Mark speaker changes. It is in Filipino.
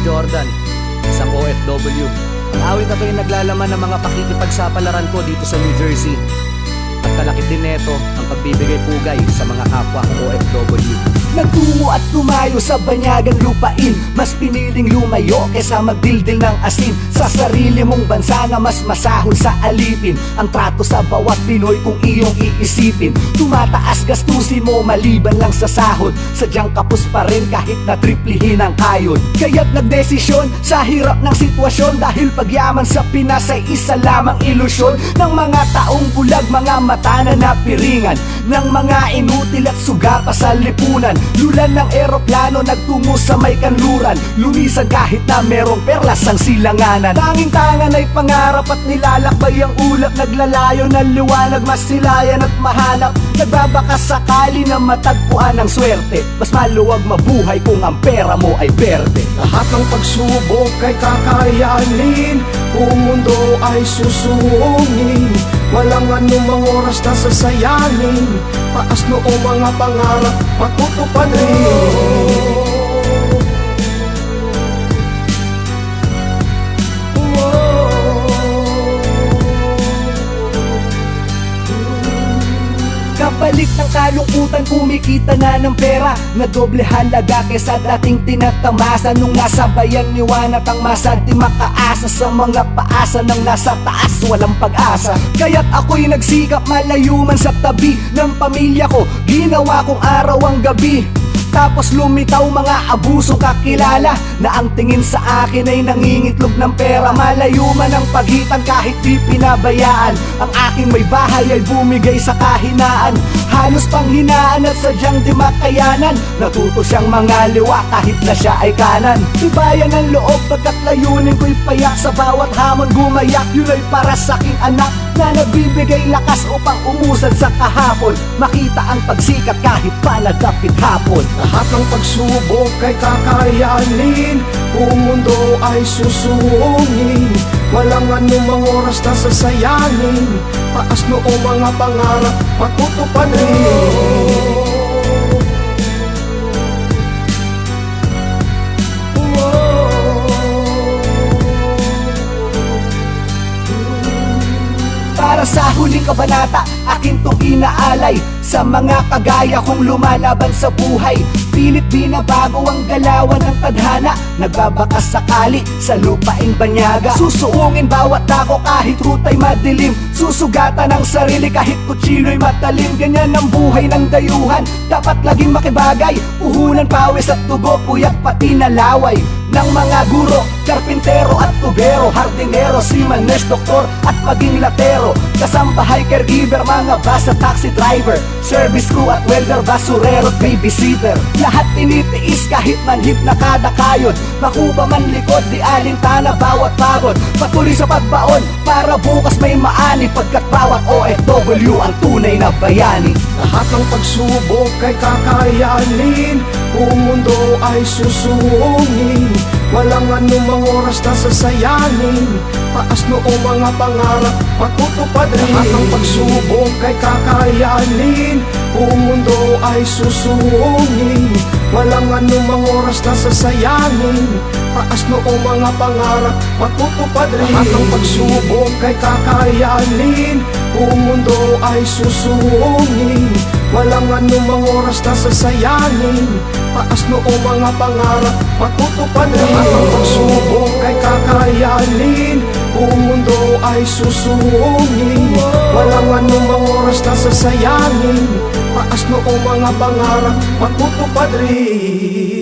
Speaker 1: Jordan, isang OFW. Ang awit na to ay naglalaman ng mga pakikipagsapalaran ko dito sa New Jersey. At kalakip din neto ang pagbibigay pugay sa mga kapwa OFW.
Speaker 2: Nagtungo at tumayo sa banyagang lupain, mas piniling lumayo kesa magdildil ng asin. Sa sarili mong bansa na mas masahol sa alipin, ang trato sa bawat Pinoy kung iyong iisipin. Tumataas gastusin mo maliban lang sa sahod, sadyang kapos pa rin kahit na triplihin ang kayod. Kaya't nagdesisyon sa hirap ng sitwasyon, dahil pagyaman sa Pinas ay isa lamang ilusyon ng mga taong bulag, mga mata na napiringan ng mga inutil at suga pa sa lipunan. Lulan ng eroplano nagtungo sa may kanluran, lumisan kahit na merong perlas ang silanganan. Tanging tangan ay pangarap at nilalakbay ang ulap, naglalayo ng liwanag, masilayan at mahanap. Nagbabaka sakali na matagpuan ang swerte, mas maluwag mabuhay kung ang pera mo ay berde.
Speaker 3: Lahat ng pagsubok ay kakayanin, kung mundo ay susungin. Walang anumang oras na sasayanin, taas noong mga pangarap matutupad rin.
Speaker 2: Kapalit ng kalungkutan, kumikita na ng pera na doble halaga kesa dating tinatamasa. Nung nasa bayan niwanat ang masa, di makaasa sa mga paasa ng nasa taas, walang pag-asa. Kaya't ako'y nagsikap malayo man sa tabi ng pamilya ko, ginawa kong araw ang gabi. Tapos lumitaw mga abusong kakilala na ang tingin sa akin ay nangingitlog ng pera. Malayo man ang pagitan kahit di pinabayaan, ang aking may bahay ay bumigay sa kahinaan. Halos panghinaan at sadyang di makayanan, natuto siyang mga liwa kahit na siya ay kanan. Tibayan ang loob pagkat layunin ko'y payak, sa bawat hamon gumayak. Yun ay para sa aking anak na nagbibigay lakas upang umusad sa kahapon, makita ang pagsikat kahit palagapit hapon.
Speaker 3: Lahat ng pagsubok ay kakayanin, kung mundo ay susungin. Walang anumang oras na sasayanin, taas noong mga pangarap matutupad rin.
Speaker 2: Para sa huling kabanata, akin tong inaalay sa mga kagaya kong lumalaban sa buhay. Pilit binabago ang galawan ng tadhana, nagbabakas sakali sa lupaing banyaga. Susuungin bawat dako kahit ruta'y madilim, susugatan ang sarili kahit kutsilo'y matalim. Ganyan ang buhay ng dayuhan, dapat laging makibagay. Puhunan, pawis at tugo, puyat pati nalaway ng mga guro, karpintero at tubero, hardinero, seaman, nurse, doktor at maging latero. Kasambahay, caregiver, mga bus at taxi driver, service crew at welder, basurero at babysitter. Lahat tinitiis kahit manhid na kada kayod, makuba man likod, di alintana bawat pagod. Patuloy sa pagbaon para bukas may maani, pagkat bawat OFW ang tunay na bayani.
Speaker 3: Lahat ng pagsubok ay kakayanin, kung mundo ay susungin. Walang anumang oras na sasayanin, taas noong mga pangarap matutupad rin. Lahat ng pagsubok ay kakayanin, kung mundo ay susungin. Walang anumang oras na sasayanin, taas noong mga pangarap matutupad rin. Lahat ng pagsubok ay kakayanin, kung mundo ay susungin. Walang anumang oras na sasayanin, taas noong mga pangarap matutupad rin. Lahat ng pagsubok ay kakayanin, kung mundo ay susungin. Walang anumang oras na sasayanin, taas noong mga pangarap matutupad rin.